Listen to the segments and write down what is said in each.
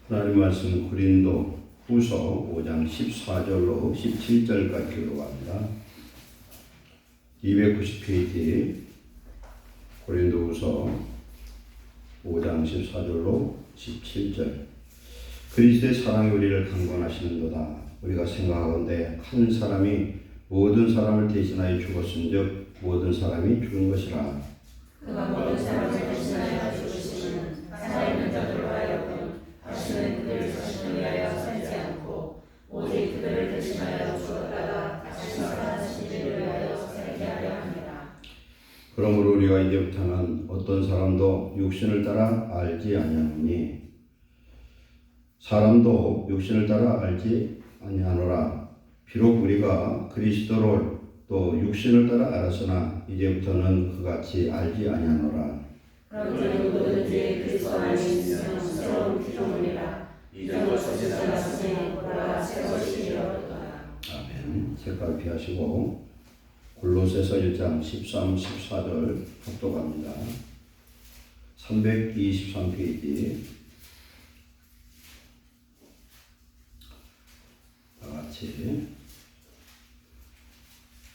하나님 말씀 고린도 후서 5장 14절로 17절까지 기록합니다. 290페이지 고린도 후서 5장 14절로 17절. 그리스도의 사랑이 우리를 강권하시는도다. 우리가 생각하건대 한 사람이 모든 사람을 대신하여 죽었은즉 모든 사람이 죽은 것이라. 그가 모든 사람을 대신하여 죽으시는 살아있는 자들로 하여금 다시는 그들을 자신을 위하여 살지 않고 오직 그들을 대신하여 죽었다가 다시 살아나신 이를 위하여 살게 하려 합니다. 그러므로 우리가 이제부터는 어떤 사람도 육신을 따라 알지 아니하노니 사람도 육신을 따라 알지 아니하노라. 비록 우리가 그리스도를 또 육신을 따라 알았으나 이제부터는 그같이 알지 아니하노라. 그런즉 누구든지 그리스도 안에 있으면 새로운 피조물이라. 이전 것이 지나갔으니 보라 새 것이 되었도다. 아멘. 색깔 피하시고 골로새서 1장 13, 14절 합독합니다. 323페이지 다같이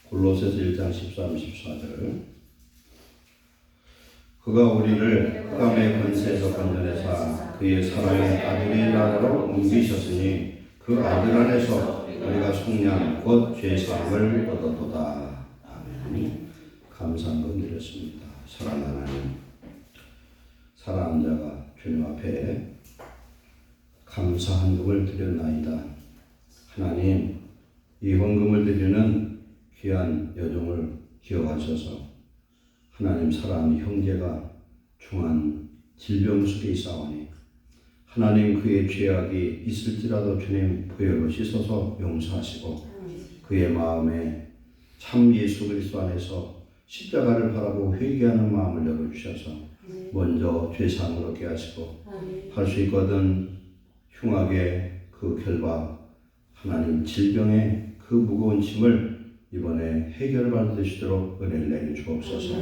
골로새서 1장 13, 14절. 그가 우리를 흑암의 권세에서 건져내사 그의 사랑의 아들의 나라로 옮기셨으니 그 아들 안에서 우리가 속량 곧 죄사함을 얻었도다. 아멘. 감사한 것 드렸습니다. 사랑하는 하나님, 사랑하는 자가 주님 앞에 감사 헌금을 드렸나이다. 하나님, 이 헌금을 드리는 귀한 여종을 기억하셔서 하나님 사랑하는 형제가 중한 질병 속에 있사오니 하나님 그의 죄악이 있을지라도 주님 보혈로 씻어서 용서하시고 그의 마음에 참 예수 그리스도 안에서 십자가를 바라고 회개하는 마음을 열어주셔서 먼저 죄사함을 얻게 하시고 할 수 있거든 흉악의 그 결박 하나님 질병의 그 무거운 짐을 이번에 해결받을 수 있도록 은혜를 내려주옵소서.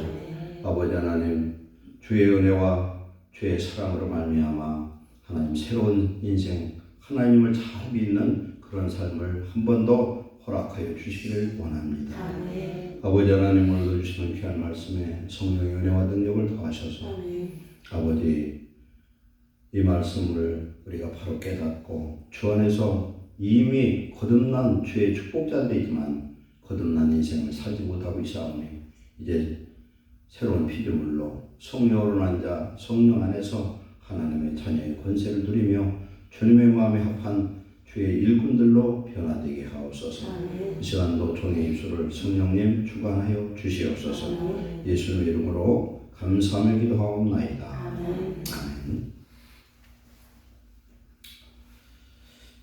아버지 하나님, 주의 은혜와 주의 사랑으로 말미암아 하나님 새로운 인생, 하나님을 잘 믿는 그런 삶을 한 번 더 허락하여 주시기를 원합니다. 아버지 하나님, 오늘도 주시는 귀한 말씀에 성령의 은혜와 능력을 더하셔서 아버지 이 말씀을 우리가 바로 깨닫고 주 안에서 이미 거듭난 주의 축복자들이지만 거듭난 인생을 살지 못하고 있사오니 이제 새로운 피조물로 성령으로 난 자 성령 안에서 하나님의 자녀의 권세를 누리며 주님의 마음에 합한 주의 일꾼들로 변화되게 하옵소서. 이 시간도 종의 입술을 성령님 주관하여 주시옵소서. 예수의 이름으로 감사하며 기도하옵나이다. 아멘.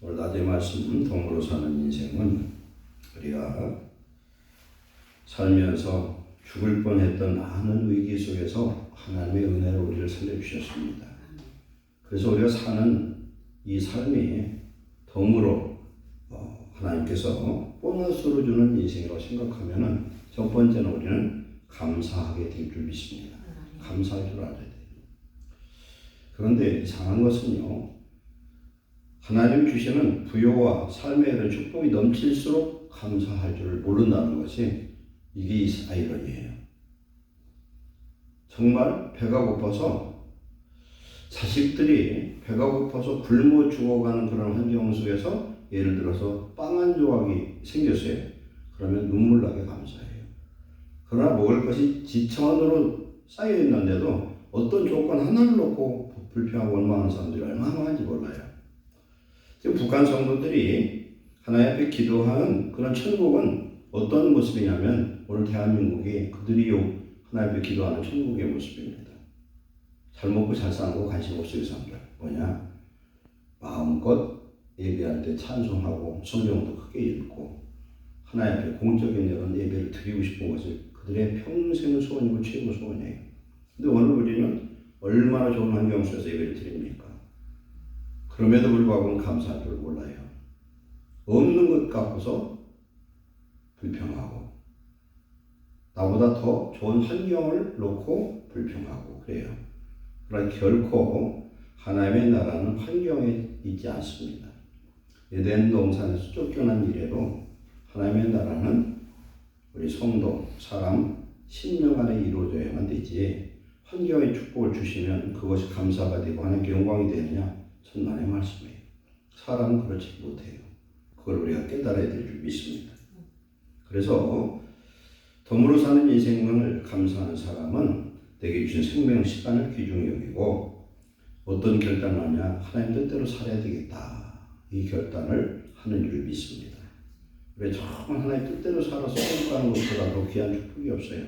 오늘 낮의 말씀 동으로 사는 인생은 우리가 살면서 죽을 뻔했던 많은 위기 속에서 하나님의 은혜로 우리를 살려주셨습니다. 그래서 우리가 사는 이 삶이 덤으로 하나님께서 보너스로 주는 인생이라고 생각하면 첫 번째는 우리는 감사하게 될 줄 믿습니다. 감사할 줄 알아야 돼요. 그런데 이상한 것은요, 하나님 주시는 부요와 삶의 이런 축복이 넘칠수록 감사할 줄 모른다는 것이 이게 아이러니예요. 정말 배가 고파서 자식들이 배가 고파서 굶어 죽어가는 그런 환경 속에서 예를 들어서 빵 한 조각이 생겼어요. 그러면 눈물 나게 감사해요. 그러나 먹을 것이 지천으로 쌓여 있는데도 어떤 조건 하나를 놓고 불평하고 원망하는 사람들이 얼마나 많은지 몰라요. 지금 북한 성도들이 하나님 앞에 기도하는 그런 천국은 어떤 모습이냐면 오늘 대한민국이 그들이 하나님 앞에 기도하는 천국의 모습입니다. 잘 먹고 잘 사는 거 관심 없어요. 사람들 뭐냐? 마음껏 예배할 때 찬송하고 성경도 크게 읽고 하나님 앞에 공적인 이런 예배를 드리고 싶은 것을 그들의 평생 소원이고 최고 소원이에요. 근데 오늘 우리는 얼마나 좋은 환경 속에서 예배를 드립니까? 그럼에도 불구하고 감사할 줄 몰라요. 없는 것 갖고서 불평하고 나보다 더 좋은 환경을 놓고 불평하고 그래요. 그러나 결코 하나님의 나라는 환경에 있지 않습니다. 에덴 동산에서 쫓겨난 이래로 하나님의 나라는 우리 성도, 사람, 심령 안에 이루어져야만 되지 환경에 축복을 주시면 그것이 감사가 되고 하나님께 영광이 되느냐? 천만의 말씀이에요. 사람은 그렇지 못해요. 그걸 우리가 깨달아야 될 줄 믿습니다. 그래서 덤으로 사는 인생을 감사하는 사람은 내게 주신 생명 시간을 귀중히 여기고 어떤 결단을 하냐? 하나님 뜻대로 살아야 되겠다. 이 결단을 하는 줄 믿습니다. 왜 정말 하나님 뜻대로 살아서 행복하는 것보다 더 귀한 축복이 없어요.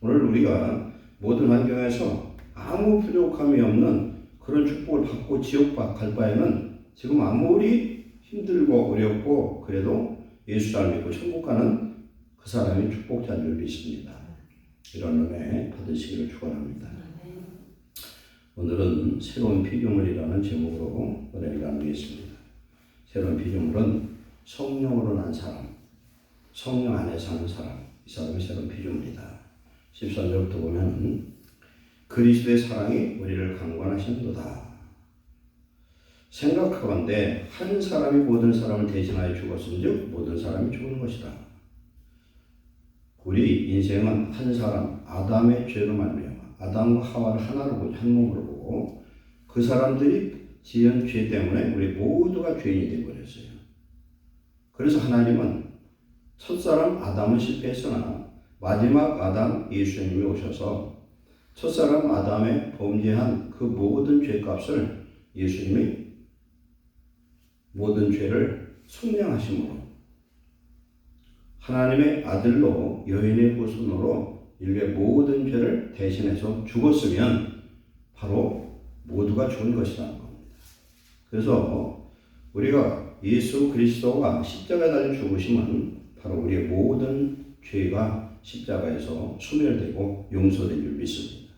오늘 우리가 모든 환경에서 아무 부족함이 없는 그런 축복을 받고 지옥 갈 바에는 지금 아무리 힘들고 어렵고 그래도 예수 잘 믿고 천국 가는 그 사람이 축복자인 줄 믿습니다. 이런 은혜 받으시기를 축원합니다. 오늘은 새로운 피조물이라는 제목으로 은혜를 나누겠습니다. 새로운 피조물은 성령으로 난 사람, 성령 안에 사는 사람, 이 사람이 새로운 피조물이다. 14절부터 보면 그리스도의 사랑이 우리를 강권하신도다. 생각하건대 한 사람이 모든 사람을 대신하여 죽었은즉 모든 사람이 죽은 것이라. 우리 인생은 한 사람 아담의 죄로 말미암아 아담과 하와를 하나로 보고 한 몸으로 보고 그 사람들이 지은 죄 때문에 우리 모두가 죄인이 되어버렸어요. 그래서 하나님은 첫사람 아담은 실패했으나 마지막 아담 예수님이 오셔서 첫사람 아담의 범죄한 그 모든 죄값을 예수님이 모든 죄를 속량하심으로 하나님의 아들로 여인의 후손으로 인류의 모든 죄를 대신해서 죽었으면 바로 모두가 죽은 것이라는 겁니다. 그래서 우리가 예수 그리스도가 십자가에 달려 죽으심은 바로 우리의 모든 죄가 십자가에서 소멸되고 용서된 줄 믿습니다.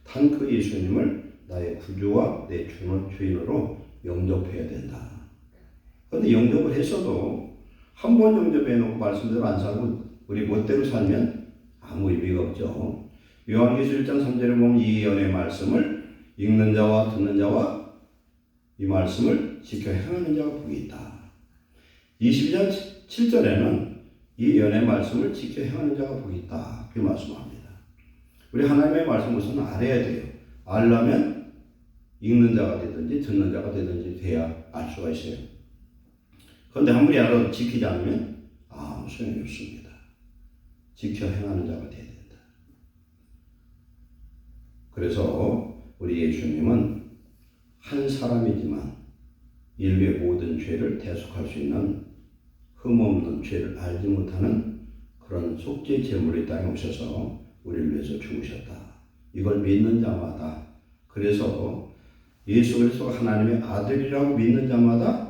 단 그 예수님을 나의 구주와 내 주인으로 영접해야 된다. 그런데 영접을 했어도 한 번 영접해 놓고 말씀대로 안 살고 우리 멋대로 살면 아무 의미가 없죠. 요한계시록 1장 3절에 보면 이 예언의 말씀을 읽는 자와 듣는 자와 이 말씀을 지켜 행하는 자가 복이 있다. 22장 7절에는 이 예언의 말씀을 지켜 행하는 자가 복이 있다. 그 말씀합니다. 우리 하나님의 말씀 우선 알아야 돼요. 알려면 읽는 자가 되든지 듣는 자가 되든지 돼야 알 수가 있어요. 그런데 아무리 알아도 지키지 않으면 아무 소용이 없습니다. 지켜 행하는 자가 되어야 된다. 그래서 우리 예수님은 한 사람이지만 인류의 모든 죄를 대속할 수 있는 흠없는 죄를 알지 못하는 그런 속죄 제물이 땅에 오셔서 우리를 위해서 죽으셨다. 이걸 믿는 자마다 그래서 예수 그리스도가 하나님의 아들이라고 믿는 자마다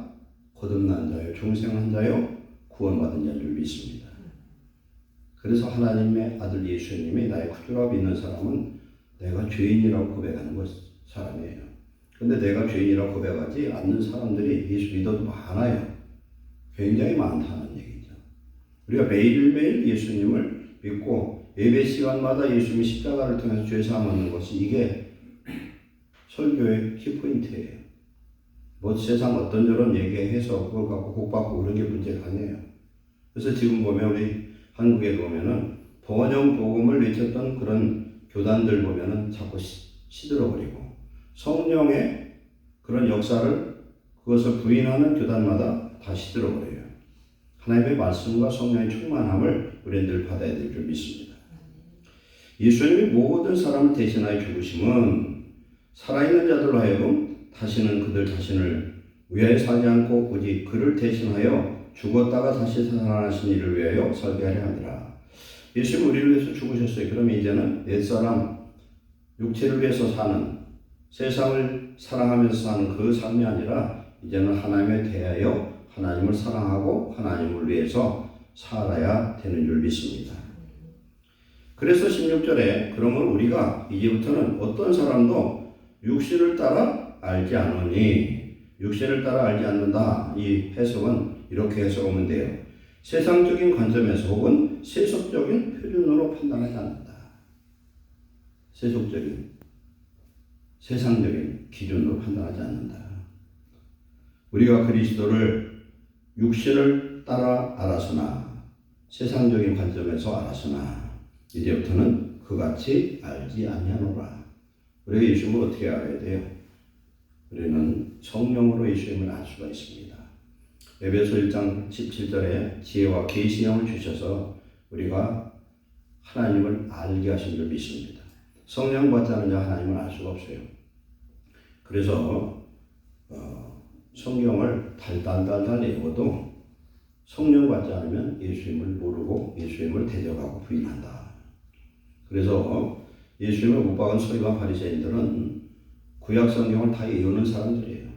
거듭난 자요, 중생한 자요, 구원받은 자인 줄 믿습니다. 그래서 하나님의 아들 예수님이 나의 구주라고 믿는 사람은 내가 죄인이라고 고백하는 사람이에요. 그런데 내가 죄인이라고 고백하지 않는 사람들이 예수 믿어도 많아요. 굉장히 많다는 얘기죠. 우리가 매일매일 예수님을 믿고 예배 시간마다 예수님이 십자가를 통해서 죄사함 얻는 것이 이게 설교의 키포인트예요. 뭐 세상 어떤 저런 얘기해서 그걸 갖고 복받고 그런 게 문제가 아니에요. 그래서 지금 보면 우리 한국에 보면은 번영 복음을 외쳤던 그런 교단들 보면은 자꾸 시들어버리고 성령의 그런 역사를 그것을 부인하는 교단마다 다 시들어버려요. 하나님의 말씀과 성령의 충만함을 우리는 늘 받아야 될 줄 믿습니다. 예수님이 모든 사람을 대신하여 죽으심은 살아있는 자들로 하여금 다시는 그들 자신을 위하여 살지 않고 오직 그를 대신하여 죽었다가 다시 살아나신 이를 위하여 살게 하려 함이라. 예수님 우리를 위해서 죽으셨어요. 그럼 이제는 옛사람 육체를 위해서 사는 세상을 사랑하면서 사는 그 삶이 아니라 이제는 하나님에 대하여 하나님을 사랑하고 하나님을 위해서 살아야 되는 줄 믿습니다. 그래서 16절에 그러면 우리가 이제부터는 어떤 사람도 육신을 따라 알지 않으니 육신을 따라 알지 않는다. 이 해석은 이렇게 해석하면 돼요. 세상적인 관점에서 혹은 하나님은 세속적인 표준으로 판단하지 않는다. 세속적인, 세상적인 기준으로 판단하지 않는다. 우리가 그리스도를 육신을 따라 알았으나 세상적인 관점에서 알았으나 이제부터는 그같이 알지 아니하노라. 우리가 예수님을 어떻게 알아야 돼요? 우리는 성령으로 예수님을 알 수가 있습니다. 에베소 1장 17절에 지혜와 계시형을 주셔서 우리가 하나님을 알게 하신 줄 믿습니다. 성령 받지 않은 자 하나님을 알 수가 없어요. 그래서 성경을 달달달달 외워도 성령 받지 않으면 예수님을 모르고 예수님을 대적하고 부인한다. 그래서 예수님을 못 박은 서기관 바리새인들은 구약 성경을 다 외우는 사람들이에요.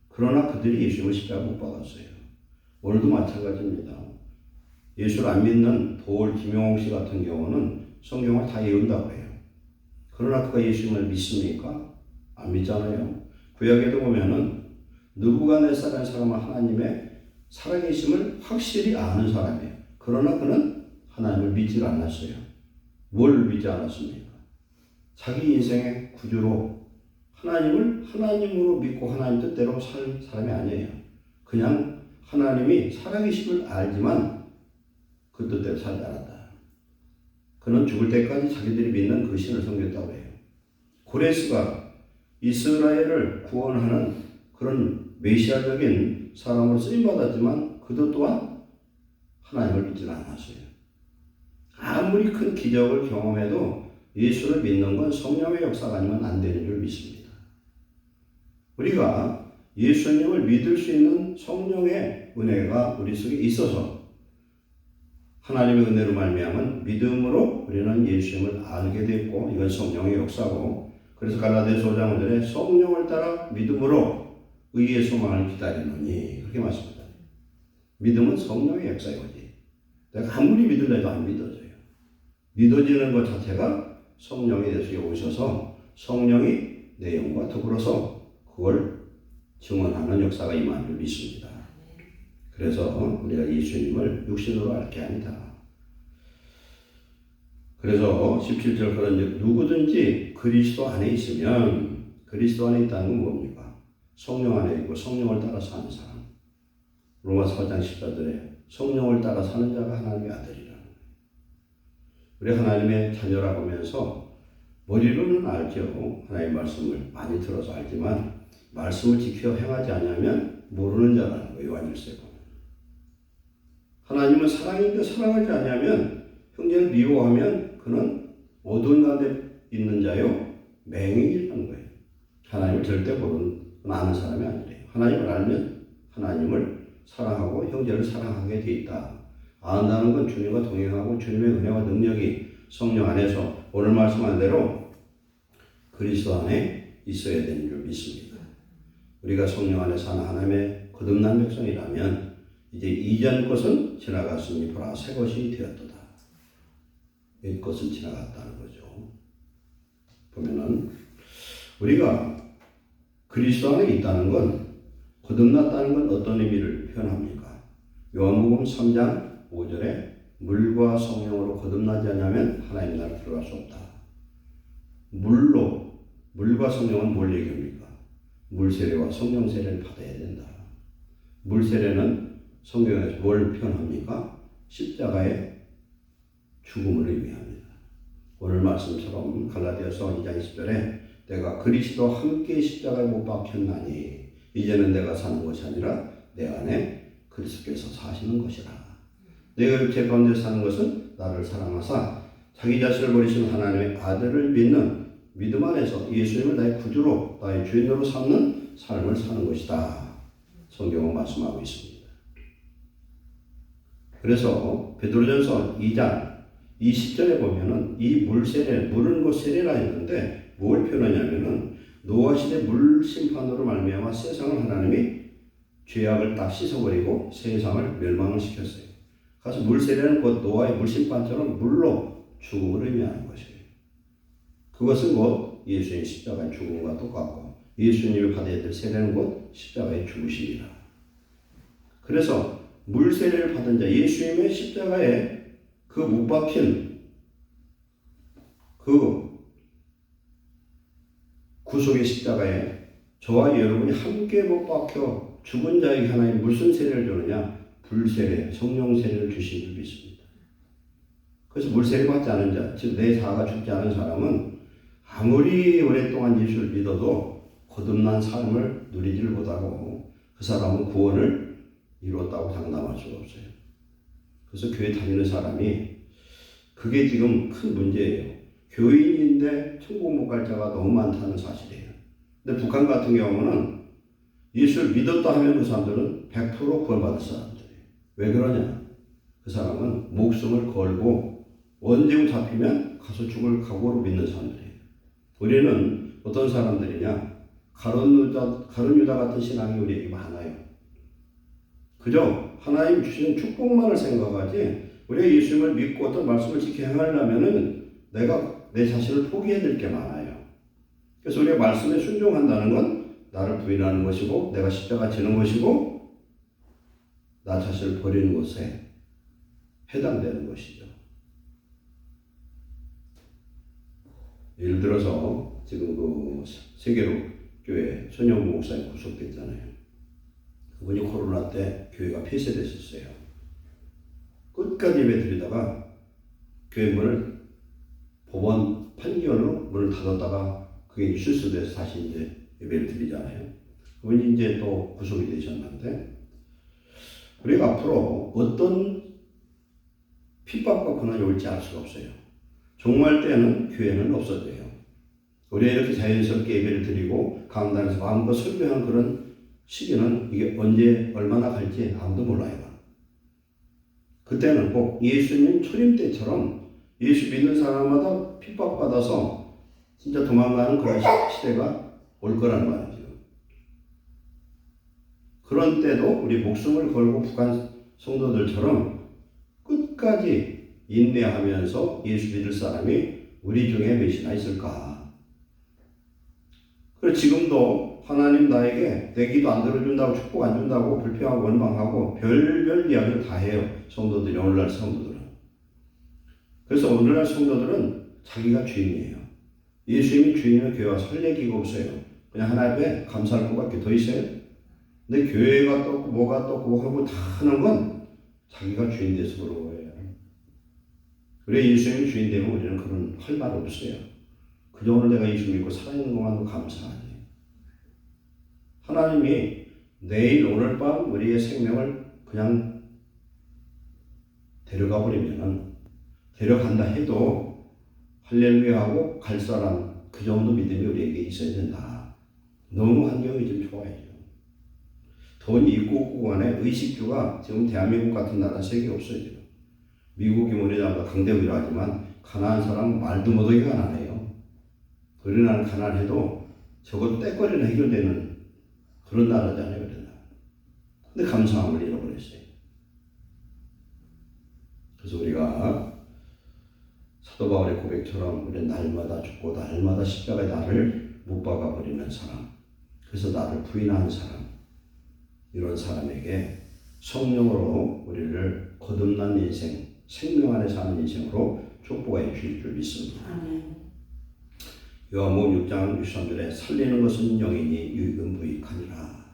그러나 그들이 예수님을 십자가에 못 박았어요. 오늘도 마찬가지입니다. 예수를 안 믿는 도올 김용옥 씨 같은 경우는 성경을 다 외운다고 해요. 그러나 그가 예수님을 믿습니까? 안 믿잖아요. 구약에도 보면은 느부갓네살이라는 사람은 하나님의 살아계심을 확실히 아는 사람이에요. 그러나 그는 하나님을 믿지 않았어요. 뭘 믿지 않았습니까? 자기 인생의 구주로 하나님을 하나님으로 믿고 하나님 뜻대로 살 사람이 아니에요. 그냥 하나님이 살아계심을 알지만 그 뜻대로 살지 않았다. 그는 죽을 때까지 자기들이 믿는 그 신을 섬겼다고 해요. 고레스가 이스라엘을 구원하는 그런 메시아적인 사람으로 쓰임받았지만 그도 또한 하나님을 믿지 않았어요. 아무리 큰 기적을 경험해도 예수를 믿는 건 성령의 역사가 아니면 안 되는 줄 믿습니다. 우리가 예수님을 믿을 수 있는 성령의 은혜가 우리 속에 있어서 하나님의 은혜로 말미암은 믿음으로 우리는 예수님을 알게 됐고 이건 성령의 역사고 그래서 갈라디아서 5장 5절에 성령을 따라 믿음으로 의의 소망을 기다리노니 그렇게 말씀합니다. 믿음은 성령의 역사이거지. 내가 아무리 믿으려도 안 믿어져요. 믿어지는 것 자체가 성령이 내 속에 오셔서 성령이 내 영과 더불어서 그걸 증언하는 역사가 임한 줄 믿습니다. 그래서 우리가 예수님을 육신으로 알 게 아니다. 그래서 17절 그런즉 누구든지 그리스도 안에 있으면 그리스도 안에 있다는 건 뭡니까? 성령 안에 있고 성령을 따라 사는 사람. 로마서 8장 14절에 성령을 따라 사는 자가 하나님의 아들이라는 거예요. 우리 하나님의 자녀라고 하면서 머리로는 알죠. 하나님의 말씀을 많이 들어서 알지만 말씀을 지켜 행하지 않으면 모르는 자라는 거예요. 요한일서에 보면. 하나님은 사랑인데 사랑하지 않으면 형제를 미워하면 그는 어두운 가운데 있는 자요 맹인이라는 거예요. 하나님을 절대 모르는 아는 사람이 아니래요. 하나님을 알면 하나님을 사랑하고 형제를 사랑하게 돼 있다. 안다는 건 주님과 동행하고 주님의 은혜와 능력이 성령 안에서 오늘 말씀한 대로 그리스도 안에 있어야 되는 줄 믿습니다. 우리가 성령 안에 사는 하나님의 거듭난 백성이라면 이제 이전 것은 지나갔으니 보라 새 것이 되었도다. 옛 것은 지나갔다는 거죠. 보면은 우리가 그리스도 안에 있다는 건 거듭났다는 건 어떤 의미를 표현합니까? 요한복음 3장 5절에 물과 성령으로 거듭나지 않으면 하나님 나라에 들어갈 수 없다. 물과 성령은 뭘 얘기합니까? 물 세례와 성령 세례를 받아야 된다. 물 세례는 성경에서 뭘 표현합니까? 십자가의 죽음을 의미합니다. 오늘 말씀처럼 갈라디아서 2장 20절에 내가 그리스도와 함께 십자가에 못 박혔나니 이제는 내가 사는 것이 아니라 내 안에 그리스도께서 사시는 것이라. 내가 제 가운데 사는 것은 나를 사랑하사 자기 자신을 버리신 하나님의 아들을 믿는 믿음 안에서 예수님을 나의 구주로 나의 주인으로 삼는 삶을 사는 것이다. 성경은 말씀하고 있습니다. 그래서 베드로전서 2장 20절에 보면은 이 물세례, 물은 곧 세례라 했는데 뭘 표현하냐면은 노아 시대 물 심판으로 말미암아 세상을 하나님이 죄악을 다 씻어버리고 세상을 멸망을 시켰어요. 그래서 물세례는 곧 노아의 물 심판처럼 물로 죽음을 의미하는 것이에요. 그것은 곧 예수의 십자가의 죽음과 똑같고 예수님이 받아야 될 세례는 곧 십자가의 죽으심이라. 그래서 물 세례를 받은 자, 예수님의 십자가의 그 못 박힌 그 구속의 십자가에 저와 여러분이 함께 못 박혀 죽은 자에게 하나님 무슨 세례를 주느냐? 불세례, 성령 세례를 주신 줄 믿습니다. 그래서 물세례 받지 않은 자, 즉 내 자아가 죽지 않은 사람은 아무리 오랫동안 예수를 믿어도 거듭난 삶을 누리지를 못하고 그 사람은 구원을 이뤘다고 장담할 수가 없어요. 그래서 교회 다니는 사람이 그게 지금 큰 문제예요. 교인인데 천국 못 갈 자가 너무 많다는 사실이에요. 근데 북한 같은 경우는 예수를 믿었다 하면 그 사람들은 100% 구원받을 사람들이에요. 왜 그러냐? 그 사람은 목숨을 걸고 언제 잡히면 가서 죽을 각오로 믿는 사람들이에요. 우리는 어떤 사람들이냐? 가룟 유다 같은 신앙이 우리에게 많아요. 그저 하나님 주시는 축복만을 생각하지 우리가 예수님을 믿고 어떤 말씀을 지켜 행하려면은 내가 내 자신을 포기해야 될 게 많아요. 그래서 우리가 말씀에 순종한다는 건 나를 부인하는 것이고 내가 십자가 지는 것이고 나 자신을 버리는 것에 해당되는 것이죠. 예를 들어서 지금 그 세계로 교회 손영무 목사님 구속됐잖아요. 그분이 코로나 때 교회가 폐쇄됐었어요. 끝까지 예배 드리다가 교회 문을 법원 판결로 문을 닫았다가 그게 실수돼서 다시 이제 예배를 드리잖아요. 그분이 이제 또 구속이 되셨는데 우리가 앞으로 어떤 핍박과 고난이 올지 알 수가 없어요. 종말 때는 교회는 없어져요. 우리가 이렇게 자연스럽게 예배를 드리고 강단에서 마음껏 설교하는 그런 시기는 이게 언제 얼마나 갈지 아무도 몰라요. 그때는 꼭 예수님 초림 때처럼 예수 믿는 사람마다 핍박받아서 진짜 도망가는 그런 시대가 올 거란 말이죠. 그런 때도 우리 목숨을 걸고 북한 성도들처럼 끝까지 인내하면서 예수 믿을 사람이 우리 중에 몇이나 있을까? 그리고 지금도 하나님 나에게 내 기도 안 들어준다고 축복 안 준다고 불평하고 원망하고 별별 이야기를 다 해요. 성도들이 오늘날 성도들은. 그래서 오늘날 성도들은 자기가 주인이에요. 예수님이 주인이면 교회와 설 얘기가 없어요. 그냥 하나님 앞에 감사할 것밖에 더 있어요. 근데 교회가 떴고 뭐가 떴고 하고 다 하는 건 자기가 주인 돼서 그런 거예요. 그래 예수님이 주인 되면 우리는 그런 할 말 없어요. 그저 오늘 내가 예수 믿고 살아있는 것만도 감사하지. 하나님이 내일 오늘 밤 우리의 생명을 그냥 데려가 버리면은 데려간다 해도 할렐루야 하고 갈 사람 그 정도 믿음이 우리에게 있어야 된다. 너무 환경이 좀 좋아야죠. 돈이 있고 없고 간에 의식주가 지금 대한민국 같은 나라 세계 없어요. 미국이 우리나라보다 강대국이라 하지만 가난한 사람은 말도 못하게 가난해요. 우리나라는 가난해도 저것 떼거리는 해결되는 그런 나라잖아요. 우리나라. 근데 감사함을 잃어버렸어요. 그래서 우리가 사도 바울의 고백처럼 우리 날마다 죽고 날마다 십자가에 나를 못 박아버리는 사람, 그래서 나를 부인하는 사람, 이런 사람에게 성령으로 우리를 거듭난 인생, 생명 안에 사는 인생으로 축복해 주실 줄 믿습니다. 요한복음 6장 63절에 살리는 것은 영이니 유익은 무익하니라.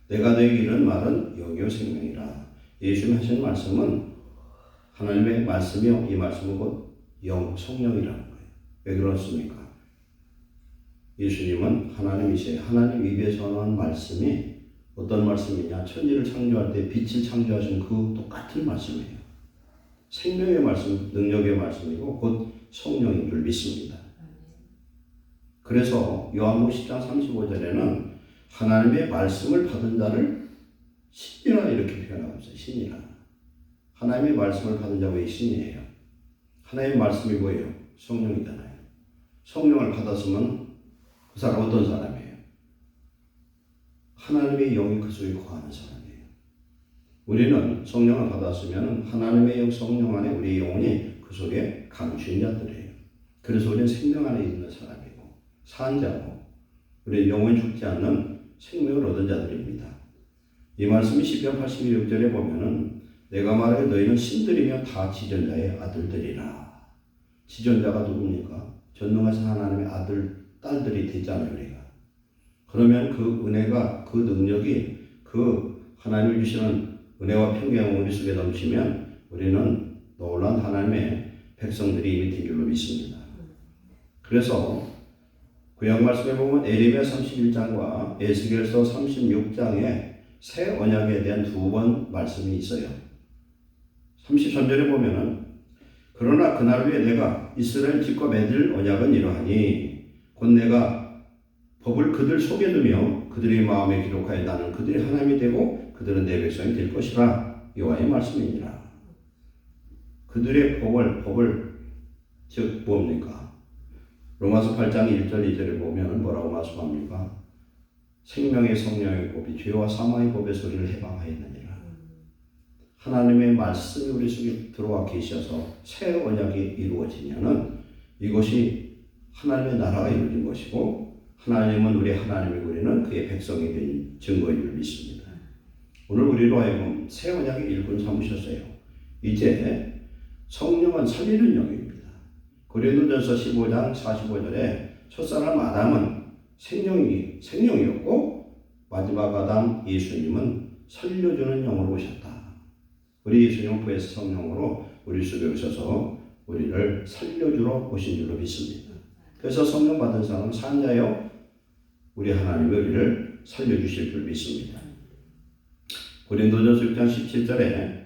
내가 너에게 이르는 말은 영이요 생명이라. 예수님 하시는 말씀은 하나님의 말씀이요, 이 말씀은 곧 영, 성령이라는 거예요. 왜 그렇습니까? 예수님은 하나님이세요. 하나님 입에서 나온 말씀이 어떤 말씀이냐? 천지를 창조할 때 빛을 창조하신 그 똑같은 말씀이에요. 생명의 말씀, 능력의 말씀이고 곧 성령인 줄 믿습니다. 그래서 요한복음 10장 35절에는 하나님의 말씀을 받은 자를 신이라 이렇게 표현하고 있어요. 신이라. 하나님의 말씀을 받은 자가 왜 신이에요? 하나님의 말씀이 뭐예요? 성령이잖아요. 성령을 받았으면 그 사람 어떤 사람이에요? 하나님의 영이 그 속에 거하는 사람이에요. 우리는 성령을 받았으면 하나님의 영, 성령 안에 우리의 영혼이 그 속에 감추인 자들이에요. 그래서 우리는 생명 안에 있는 사람이고 산 자고 우리의 영혼이 죽지 않는 생명을 얻은 자들입니다. 이 말씀이 시편 82절에 보면은 내가 말하기를 너희는 신들이며 다 지존자의 아들들이라. 지존자가 누굽니까? 전능하신 하나님의 아들, 딸들이 되잖아요, 우리가. 그러면 그 은혜가, 그 능력이, 그 하나님이 주시는 은혜와 평강이 우리 속에 넘치면 우리는 놀라운 하나님의 백성들이 이미 된 줄로 믿습니다. 그래서 구약 말씀에 보면 에레미야 31장과 에스겔서 36장에 새 언약에 대한 두 번 말씀이 있어요. 33절에 보면은 그러나 그날 위에 내가 이스라엘 집과 맺을 언약은 이러하니 곧 내가 법을 그들 속에 두며 그들의 마음에 기록하여 나는 그들의 하나님이 되고 그들은 내 백성이 될 것이라. 여호와의 말씀이니라. 그들의 법을 즉 뭡니까? 로마서 8장 1절 2절에 보면 뭐라고 말씀합니까? 생명의 성령의 법이 죄와 사망의 법의 소리를 해방하였느니라. 하나님의 말씀이 우리 속에 들어와 계셔서 새 언약이 이루어지면은 이것이 하나님의 나라가 이루어진 것이고 하나님은 우리 하나님이고 우리는 그의 백성이 된 증거인 줄 믿습니다. 오늘 우리로 하여금 새 언약의 일꾼 삼으셨어요. 이제 성령은 살리는 영입니다. 고린도전서 15장 45절에 첫사람 아담은 생명이었고 마지막 아담 예수님은 살려주는 영으로 오셨다. 우리 예수님은 부에서 성령으로 우리 속에 오셔서 우리를 살려주러 오신 줄로 믿습니다. 그래서 성령 받은 사람은 산자여 우리 하나님이 우리를 살려주실 줄 믿습니다. 고린도전서 6장 17절에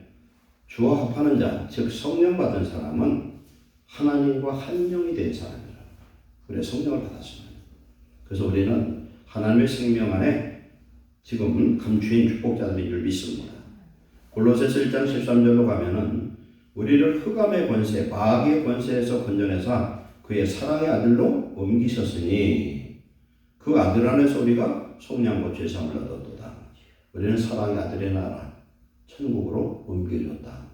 주와 합하는 자, 즉 성령 받은 사람은 하나님과 한 영이 된 사람이라. 그래 성령을 받았습니다. 그래서 우리는 하나님의 생명 안에 지금 감추인 축복자들인 줄 믿습니다. 골로새서 1장 13절로 가면은 우리를 흑암의 권세, 마귀의 권세에서 건져내사 그의 사랑의 아들로 옮기셨으니 그 아들 안에서 우리가 속량과 죄사함을 얻었도다. 우리는 사랑의 아들의 나라, 천국으로 옮겨졌다.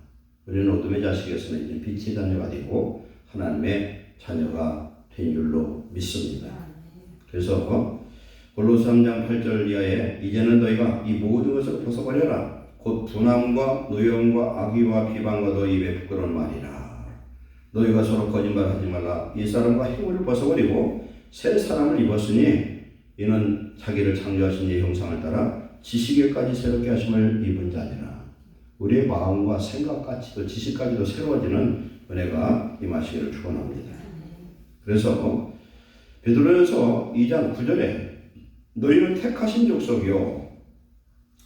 우리는 어둠의 자식에서는 이제 빛의 자녀가 되고 하나님의 자녀가 된 줄로 믿습니다. 그래서 골로새 3장 8절 이하에 이제는 너희가 이 모든 것을 벗어버려라. 곧 분함과 노염과 악의와 비방과 너희 입에 부끄러운 말이라. 너희가 서로 거짓말하지 말라. 이 사람과 행위를 벗어버리고 새 사람을 입었으니 이는 자기를 창조하신 이의 형상을 따라 지식에까지 새롭게 하심을 입은 자니라. 우리의 마음과 생각까지도 지식까지도 새로워지는 은혜가 임하시기를 축원합니다. 그래서 베드로전서 2장 9절에 너희는 택하신 족속이요.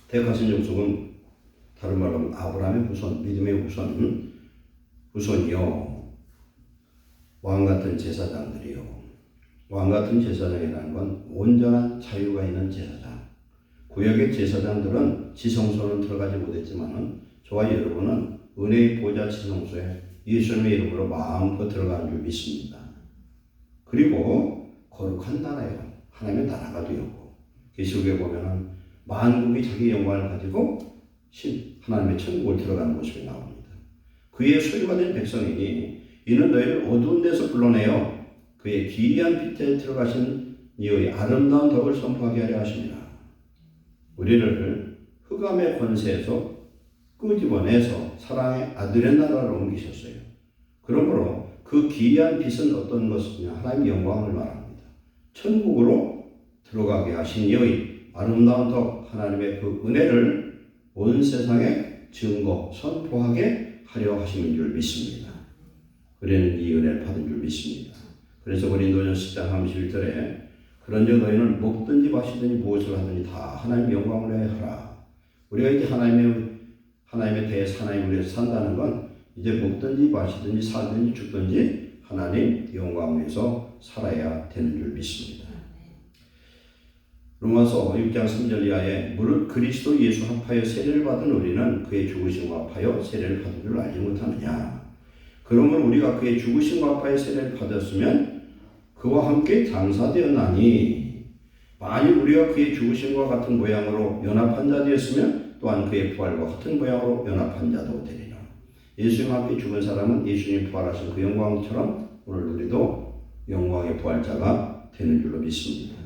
택하신 족속은 다른 말로 하면 아브라함의 후손, 믿음의 후손이요. 왕같은 제사장들이요. 왕같은 제사장이라는 건 온전한 자유가 있는 제사장. 구약의 제사장들은 지성소는 들어가지 못했지만은 저와 여러분은 은혜의 보좌 지성소에 예수님의 이름으로 마음껏 들어가는 줄 믿습니다. 그리고 거룩한 나라예요. 하나님의 나라가 되었고 계시록에 보면은 만국이 자기 영광을 가지고 하나님의 천국을 들어가는 모습이 나옵니다. 그의 소유가 된 백성이니 이는 너희를 어두운 데서 불러내어 그의 기이한 빛에 들어가신 이의 아름다운 덕을 선포하게 하려 하십니다. 우리를 흑암의 권세에서 끄집어내서 사랑의 아들의 나라로 옮기셨어요. 그러므로 그 기이한 빛은 어떤 것이냐? 하나님의 영광을 말합니다. 천국으로 들어가게 하신 이의 아름다운 덕, 하나님의 그 은혜를 온 세상에 증거, 선포하게 하려 하심인 줄 믿습니다. 우리는 이 은혜를 받은 줄 믿습니다. 그래서 고린도전서 10장 31절에 그런즉 너희는 먹든지 마시든지 무엇을 하든지 다 하나님의 영광을 위하여 하라. 우리가 이제 하나님의 대해서 하나님을 위해서 산다는 건 이제 먹든지 마시든지 살든지 죽든지 하나님 영광을 위해서 살아야 되는 줄 믿습니다. 로마서 6장 3절 이하에 무릇 그리스도 예수 합하여 세례를 받은 우리는 그의 죽으심과 합하여 세례를 받은 줄 알지 못하느냐. 그러므로 우리가 그의 죽으심과 합하여 세례를 받았으면 그와 함께 장사되었나니 만일 우리가 그의 죽으심과 같은 모양으로 연합한 자 되었으면 또한 그의 부활과 같은 모양으로 연합한 자도 되리라. 예수님과 함께 죽은 사람은 예수님 부활하신 그 영광처럼 오늘 우리도 영광의 부활자가 되는 줄로 믿습니다.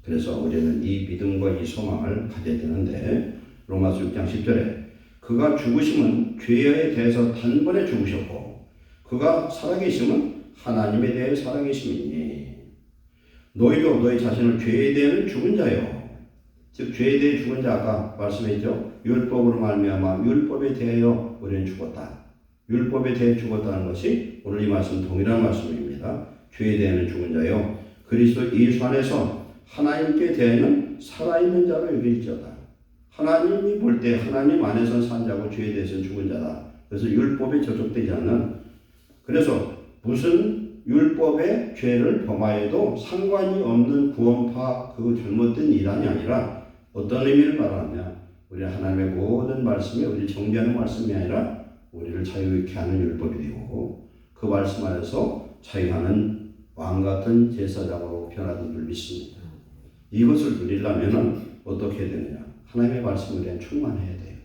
그래서 우리는 이 믿음과 이 소망을 가져야 되는데 로마서 6장 10절에 그가 죽으심은 죄에 대해서 단번에 죽으셨고 그가 살아계심은 하나님에 대해 살아계심이니 너희도 너희 자신을 죄에 대해 죽은 자요. 즉 죄에 대해 죽은 자 아까 말씀했죠. 율법으로 말미암아 율법에 대하여 우리는 죽었다. 율법에 대해 죽었다는 것이 오늘 이 말씀 동일한 말씀입니다. 죄에 대하여 죽은 자요. 그리스도 예수 안에서 하나님께 대하여는 살아있는 자로 여길지어다. 하나님이 볼 때 하나님 안에서 산 자고 죄에 대해서는 죽은 자다. 그래서 율법에 저촉되지 않는 그래서 무슨 율법의 죄를 범하여도 상관이 없는 구원파 그 잘못된 이단이 아니라 어떤 의미를 말하느냐 우리 하나님의 모든 말씀이 우리를 정죄하는 말씀이 아니라 우리를 자유케 하는 율법이 되고 그 말씀 안에서 자유하는 왕같은 제사장으로 변화된 줄 믿습니다. 이것을 누리려면 어떻게 해야 되느냐 하나님의 말씀에 대한 충만해야 돼요.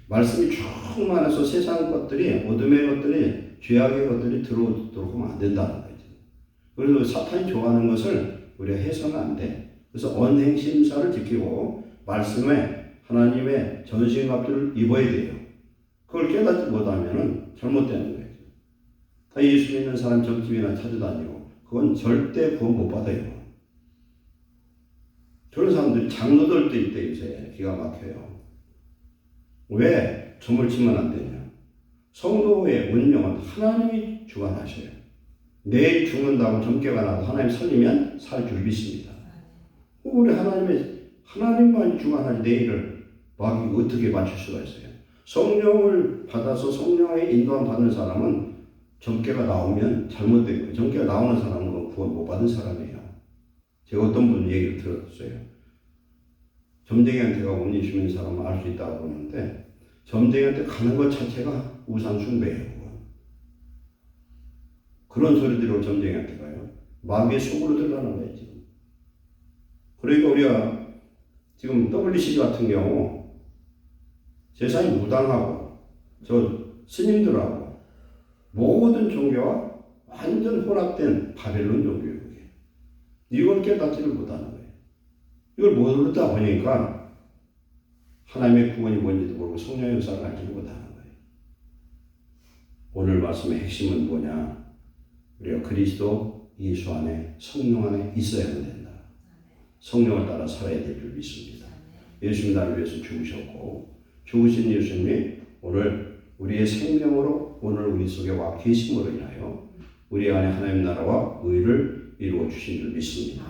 말씀이 충만해서 세상 것들이 어둠의 것들이 죄악의 것들이 들어오도록 하면 안 된다는 거죠. 그래서 사탄이 좋아하는 것을 우리가 해서는 안 돼. 그래서 언행심사를 지키고 말씀에 하나님의 전신갑주를 입어야 돼요. 그걸 깨닫지 못하면 잘못되는 거예요. 다 예수 믿는 사람 점집이나 찾아다니고 그건 절대 구원 못 받아요. 그런 사람들이 장로들도 있대 요새 기가 막혀요. 왜 점을 치면 안 되냐? 성도의 운명은 하나님이 주관하셔요. 내일 죽는다고 점괘가 나고 하나님 살리면 살 줄 믿습니다. 우리 하나님만 주관하지 내일을 마귀가 어떻게 맞출 수가 있어요? 성령을 받아서 성령의 인도함 받는 사람은 점괘가 나오면 잘못된 거예요. 점괘가 나오는 사람은 구원 못 받은 사람이에요. 제가 어떤 분 얘기를 들었어요. 점쟁이한테 가고 못 예수 믿는 사람은 알 수 있다고 그러는데 점쟁이한테 가는 것 자체가 우상 숭배예요. 그런 소리 들으러 점쟁이한테 가요. 마귀의 속으로 들어가는 거예요. 지금. 그러니까 우리가 지금 WCG 같은 경우 세상이 무당하고 저 스님들하고 모든 종교와 완전 혼합된 바벨론 종교예요. 이걸 깨닫지를 못하는 거예요. 이걸 모르다 보니까 하나님의 구원이 뭔지도 모르고 성령의 역사를 알지를 못하는 거예요. 오늘 말씀의 핵심은 뭐냐? 우리가 그리스도 예수 안에 성령 안에 있어야만 된다. 성령을 따라 살아야 될 줄 믿습니다. 예수님이 나를 위해서 죽으셨고 죽으신 예수님이 오늘 우리의 생명으로 오늘 우리 속에 와 계심으로 인하여 우리 안에 하나님 나라와 의를 이루어 주신 줄 믿습니다.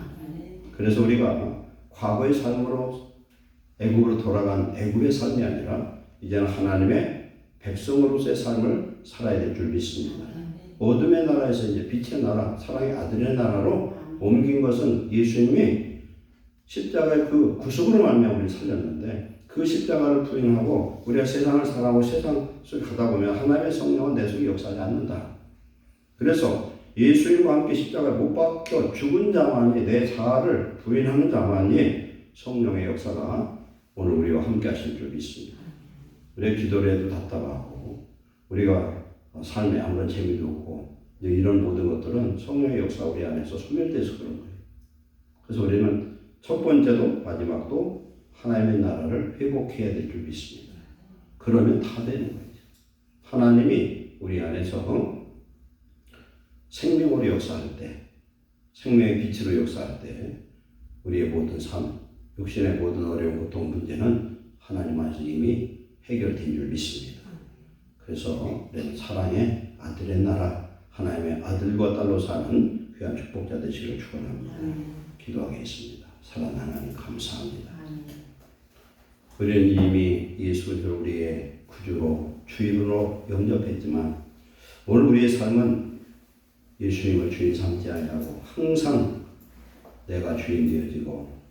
그래서 우리가 과거의 삶으로 애굽으로 돌아간 애굽의 삶이 아니라 이제는 하나님의 백성으로서의 삶을 살아야 될 줄 믿습니다. 어둠의 나라에서 이제 빛의 나라, 사랑의 아들의 나라로 옮긴 것은 예수님이 십자가의 그 구속으로 말미암아 우리를 살렸는데 그 십자가를 부인하고 우리가 세상을 살아가고 세상 속에 가다 보면 하나님의 성령은 내 속에 역사하지 않는다. 그래서 예수님과 함께 십자가에 못 박혀 죽은 자만이 내 자아를 부인하는 자만이 성령의 역사가 오늘 우리와 함께 하실 줄 믿습니다. 우리의 기도를 해도 답답하고 우리가 삶에 아무런 재미도 없고 이런 모든 것들은 성령의 역사 우리 안에서 소멸돼서 그런 거예요. 그래서 우리는 첫 번째도 마지막도 하나님의 나라를 회복해야 될 줄 믿습니다. 그러면 다 되는 거죠. 하나님이 우리 안에서 생명으로 역사할 때, 생명의 빛으로 역사할 때 우리의 모든 삶, 육신의 모든 어려운 고통 문제는 하나님 안에서 이미 해결된 줄 믿습니다. 그래서 사랑의 아들의 나라, 하나님의 아들과 딸로 사는 귀한 축복자 되시길 축원합니다. 기도하겠습니다. 사랑하는 하나님 감사합니다. 우리는 이미 예수 그리스도를 우리의 구주로 주인으로 영접했지만 오늘 우리의 삶은 예수님을 주인 삼지 아니하고 항상 내가 주인 되어지고